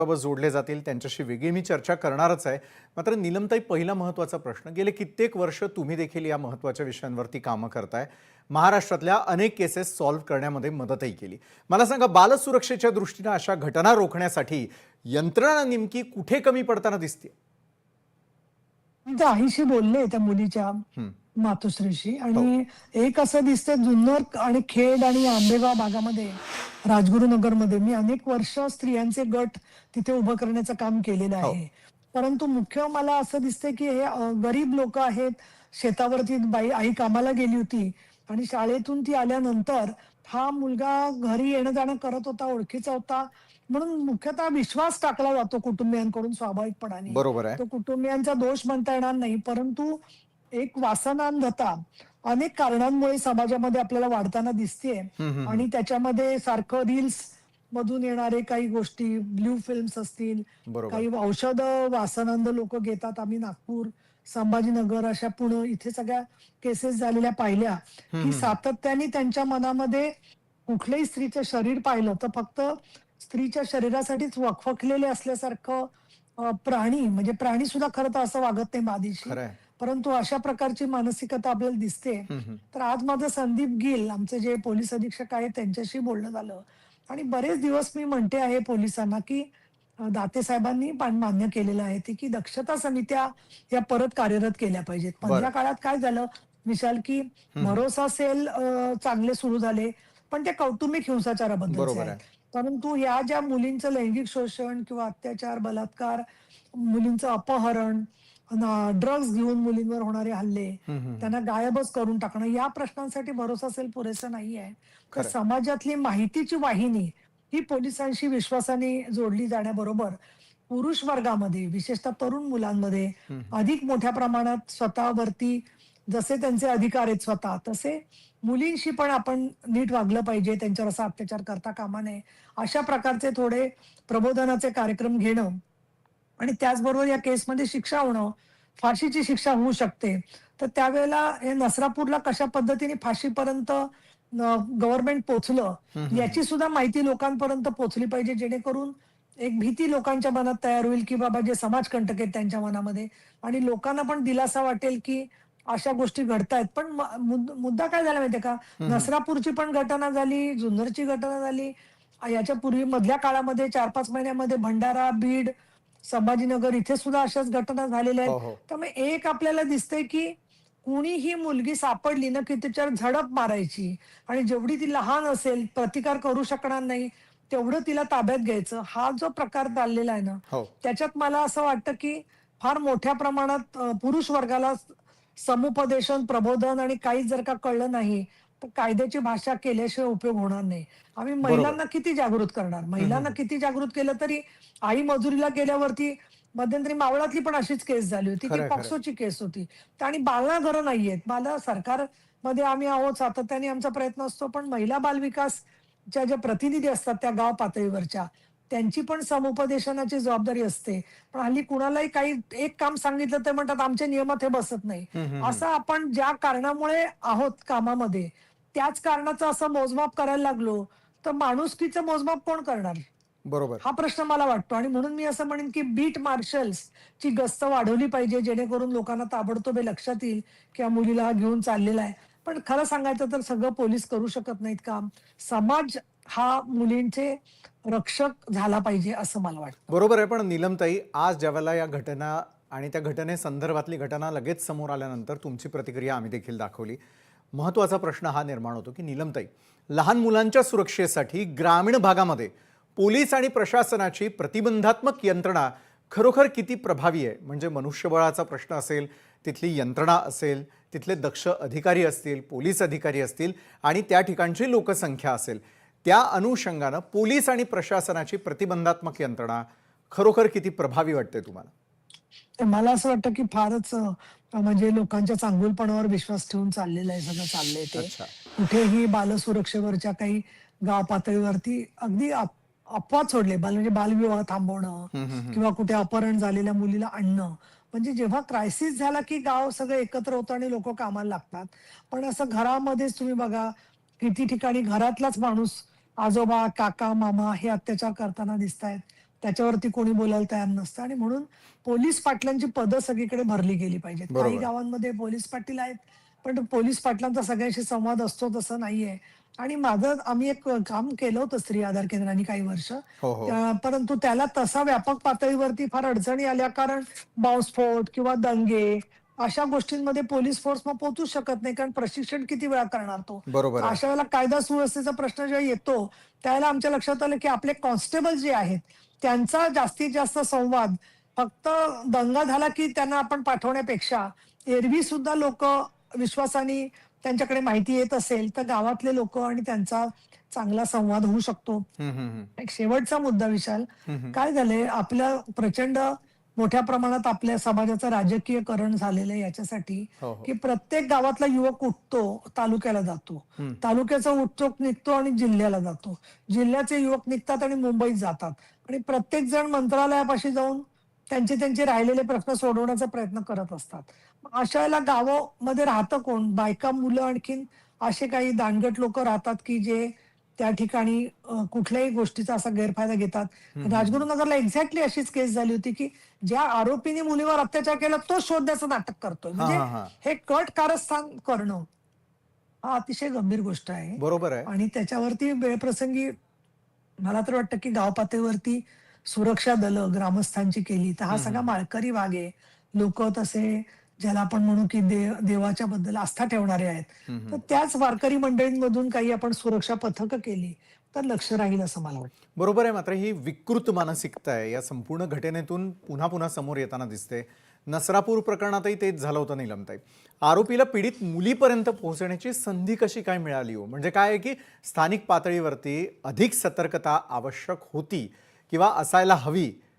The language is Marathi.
बाबत जोडले जातील त्यांच्याशी वेगळी मी चर्चा करणारच आहे। मात्र नीलमताई, पहिला महत्त्वाचा प्रश्न, गेले कित्येक वर्ष तुम्ही देखील या महत्त्वाच्या विषयांवरती काम करताय, महाराष्ट्रातल्या अनेक केसेस सॉल्व्ह करण्यामध्ये मदतही केली। मला सांगा, बालसुरक्षेच्या दृष्टीने अशा घटना रोखण्यासाठी यंत्रणा नेमकी कुठे कमी पडताना दिसते? त्या आईशी बोलले त्या मुलीच्या मातोश्रीशी, आणि एक असं दिसतंय, जुन्नर आणि खेड आणि आंबेगाव भागामध्ये, राजगुरुनगरमध्ये मी अनेक वर्ष स्त्रियांचे गट तिथे उभं करण्याचं काम केलेलं आहे। परंतु मुख्य मला असं दिसतंय की हे गरीब लोक आहेत, शेतावरती आई कामाला गेली होती आणि शाळेतून ती आल्यानंतर हा मुलगा घरी येणं जाणं करत होता, ओळखीचा होता, म्हणून मुख्यतः विश्वास टाकला जातो कुटुंबियांकडून स्वाभाविकपणाने। बरोबर आहे। तो कुटुंबियांचा दोष म्हणता येणार नाही, परंतु एक वासनांधता अनेक कारणांमुळे समाजामध्ये आपल्याला वाढताना दिसतेय। आणि त्याच्यामध्ये सारखं रील्स मधून येणारे काही गोष्टी, ब्लू फिल्म्स असतील, बरोबर। काही औषध वासनांध लोक घेतात। आम्ही नागपूर, संभाजीनगर, अशा पुणे इथे सगळ्या केसेस झालेल्या पाहिल्या की सातत्याने त्यांच्या मनामध्ये कुठल्याही स्त्रीचं शरीर पाहिलं तर फक्त स्त्रीच्या शरीरासाठीच वखवकलेले असल्यासारखं, प्राणी म्हणजे प्राणी सुद्धा खरं तर असं वागत नाही मादीशी, खरंय। परंतु अशा प्रकारची मानसिकता आपल्याला दिसते। तर आज माझं संदीप गिल, आमचे जे पोलीस अधीक्षक आहेत, त्यांच्याशी बोलणं झालं आणि बरेच दिवस मी म्हणते आहे पोलिसांना की दाते साहेबांनी पण मान्य केलेलं आहे ते की दक्षता समित्या या परत कार्यरत केल्या पाहिजेत। मधल्या बरं। काळात काय झालं विशाल, की भरोसा सेल चांगले सुरू झाले, पण ते कौटुंबिक हिंसाचाराबद्दलचे बरोबर आहेत। आहे। परंतु या ज्या मुलींचं लैंगिक शोषण किंवा अत्याचार, बलात्कार, मुलींचं अपहरण, ड्रग्ज घेऊन मुलींवर होणारे हल्ले, त्यांना गायबच करून टाकणं, या प्रश्नांसाठी भरोसा सेल पुरेसा नाही आहे। तर खरंय। समाजातली माहितीची वाहिनी ही पोलिसांशी विश्वासाने जोडली जाण्याबरोबर पुरुष वर्गामध्ये, विशेषतः तरुण मुलांमध्ये अधिक मोठ्या प्रमाणात स्वतःवरती जसे त्यांचे अधिकार आहेत स्वतः, तसे मुलींशी पण आपण नीट वागलं पाहिजे, त्यांच्यावर असा अत्याचार करता कामा नये, अशा प्रकारचे थोडे प्रबोधनाचे कार्यक्रम घेणं आणि त्याचबरोबर या केसमध्ये शिक्षा होणं, फाशीची शिक्षा होऊ शकते। तर त्यावेळेला हे नसरापूरला कशा पद्धतीने फाशीपर्यंत गव्हर्नमेंट पोहोचलं, याची सुद्धा माहिती लोकांपर्यंत पोहोचली पाहिजे, जेणेकरून एक भीती लोकांच्या मनात तयार होईल की बाबा जे समाजकंटक आहेत त्यांच्या मनामध्ये, आणि लोकांना पण दिलासा वाटेल की अशा गोष्टी घडतायत। पण मुद्दा काय झाला माहितीये का, नसरापूरची पण घटना झाली, जुन्नरची घटना झाली, याच्या पूर्वी मधल्या काळामध्ये 4-5 महिन्यामध्ये भंडारा, बीड, संभाजीनगर इथे सुद्धा अशाच घटना झालेल्या आहेत। हो, हो। त्यामुळे एक आपल्याला दिसतंय की कुणीही मुलगी सापडली ना की तिच्यावर झडप मारायची, आणि जेवढी ती लहान असेल, प्रतिकार करू शकणार नाही, तेवढं तिला ताब्यात घ्यायचं। हा जो प्रकार चाललेला आहे ना, हो। त्याच्यात मला असं वाटतं की फार मोठ्या प्रमाणात पुरुष वर्गाला समुपदेशन, प्रबोधन आणि काहीच जर का कळलं नाही, तर कायद्याची भाषा केल्याशिवाय उपयोग होणार नाही। आम्ही बरोबर। महिलांना किती जागृत करणार? महिलांना किती जागृत केलं तरी आई मजुरीला गेल्यावरती, मध्यंतरी मावळातली पण अशीच केस झाली होती की खरंय, खरंय। पॉक्सोची केस होती। आणि बालनाघरं नाहीयेत। सरकारमध्ये आम्ही आहोत, सातत्याने आमचा प्रयत्न असतो, पण महिला बालविकासच्या ज्या प्रतिनिधी असतात त्या गाव पातळीवरच्या, त्यांची पण समुपदेशनाची जबाबदारी असते। पण हल्ली कुणालाही काही एक काम सांगितलं तर म्हणतात आमच्या नियमात हे बसत नाही। असं आपण ज्या कारणामुळे आहोत कामामध्ये, त्याच कारणाचं असं मोजमाप करायला लागलो, तर माणुसकीचं मोजमाप कोण करणार? बरोबर। हा प्रश्न मला वाटतो, आणि म्हणून मी असं म्हणेन की बीट मार्शल्स ची गस्त वाढवली पाहिजे, जेणेकरून लोकांना ताबडतोब हे लक्षात येईल की हा मुलीला हा घेऊन चाललेला आहे। पण खरं सांगायचं तर सगळं पोलीस करू शकत नाहीत काम, समाज हा मुलींचे रक्षक झाला पाहिजे असं मला वाटतं। बरोबर आहे। पण नीलमताई, आज ज्यावेळेला या घटना आणि त्या घटनेसंदर्भातली घटना लगेच समोर आल्यानंतर तुमची प्रतिक्रिया आम्ही देखील दाखवली। महत्त्वाचा प्रश्न हा निर्माण होतो की नीलमताई, लहान मुलांच्या सुरक्षेसाठी ग्रामीण भागामध्ये पोलीस आणि प्रशासनाची प्रतिबंधात्मक यंत्रणा खरोखर किती प्रभावी आहे? म्हणजे मनुष्यबळाचा प्रश्न असेल, तिथली यंत्रणा असेल, तिथले दक्ष अधिकारी असतील, पोलीस अधिकारी असतील आणि त्या ठिकाणची लोकसंख्या असेल, त्या अनुषंगानं पोलीस आणि प्रशासनाची प्रतिबंधात्मक यंत्रणा खरोखर किती प्रभावी वाटते तुम्हाला? तर मला असं वाटतं की फारच म्हणजे लोकांच्या चांगुलपणावर विश्वास ठेवून चाललेलं आहे, सगळं चाललंय ते। अच्छा। कुठेही बालसुरक्षेवरच्या काही गाव पातळीवरती अगदी अपवाद सोडले, म्हणजे बालविवाह थांबवणं किंवा कुठे अपहरण झालेल्या मुलीला आणणं, म्हणजे जेव्हा क्रायसिस झाला की गाव सगळं एकत्र होतं आणि लोक कामाला लागतात। पण असं घरामध्येच तुम्ही बघा, किती ठिकाणी घरातलाच माणूस, आजोबा, काका, मामा हे अत्याचार करताना दिसतायत। त्याच्यावरती कोणी बोलायला तयार नसतं आणि म्हणून पोलीस पाटलांची पदं सगळीकडे भरली गेली पाहिजेत. काही बरोबर. गावांमध्ये पोलीस पाटील आहेत, पण पोलीस पाटलांचा सगळ्यांशी संवाद असतो तसं नाहीये. आणि आम्ही एक काम केलं होतं स्त्री आधार केंद्राने काही वर्ष. हो, हो. परंतु त्याला तसा व्यापक पातळीवरती फार अडचणी आल्या, कारण बॉम्बस्फोट किंवा दंगे अशा गोष्टींमध्ये पोलीस फोर्स मग पोहोचू शकत नाही, कारण प्रशिक्षण किती वेळा करणार तो. बरोबर आहे. अशा वेळेला कायदा सुव्यवस्थेचा प्रश्न जेव्हा येतो, त्यावेळेला आमच्या लक्षात आलं, की आपले कॉन्स्टेबल जे आहेत, त्यांचा जास्तीत जास्त संवाद फक्त दंगा झाला की त्यांना आपण पाठवण्यापेक्षा एरवी सुद्धा लोकं विश्वासाने त्यांच्याकडे माहिती येत असेल, तर गावातले लोकं आणि त्यांचा चांगला संवाद होऊ शकतो. हं, हं, हं. एक शेवटचा मुद्दा विशाल, हं, हं. काय झालंय, आपल्या प्रचंड मोठ्या प्रमाणात आपल्या समाजाचं राजकीयकरण झालेलं आहे याच्यासाठी, हो, हो. की प्रत्येक गावातला युवक उठतो, तालुक्याला जातो. हं. तालुक्याचा उठतो निघतो आणि जिल्ह्याला जातो. जिल्ह्याचे युवक निघतात आणि मुंबईत जातात आणि प्रत्येक जण मंत्रालयापाशी जाऊन त्यांचे त्यांचे राहिलेले प्रश्न सोडवण्याचा प्रयत्न करत असतात. अशा वेळेला गावामध्ये राहतं कोण? बायका, मुलं, आणखीन असे काही दांडगट लोकं राहतात, की जे त्या ठिकाणी कुठल्याही गोष्टीचा असा गैरफायदा घेतात. हं, हं, हं. राजगुरुनगरला एक्झॅक्टली अशीच केस झाली होती, की ज्या आरोपीने मुलीवर अत्याचार केला तो शोधण्याचं नाटक करतोय. हां, म्हणजे हां, हां. हे कट कारस्थान करणं हा अतिशय गंभीर गोष्ट आहे. बरोबर आहे. आणि त्याच्यावरती वेळप्रसंगी मला तर वाटतं, की गाव पातळीवरती सुरक्षा दलं ग्रामस्थांची केली, तर हा हं, सगळा हं. माळकरी भाग आहे. लोकं तसे ज्याला आपण म्हणू, की देवाच्या बद्दल आस्था ठेवणारे आहेत. हं, तर हं. त्याच वारकरी मंडळींमधून काही आपण सुरक्षा पथकं केली, तर लक्ष राहील असं मला वाटतं. बरोबर आहे. मात्र ही विकृत मानसिकता आहे या संपूर्ण घटनेतून पुन्हा पुन्हा समोर येताना दिसते. नसरापूर प्रकरणातही तेच झालं होतं नीलमताई. आरोपीला पीडित मुलीपर्यंत पोहोचण्याची संधी कशी काय मिळाली हो? म्हणजे काय आहे की स्थानिक पातळीवरती अधिक सतर्कता आवश्यक होती किंवा असायला हवी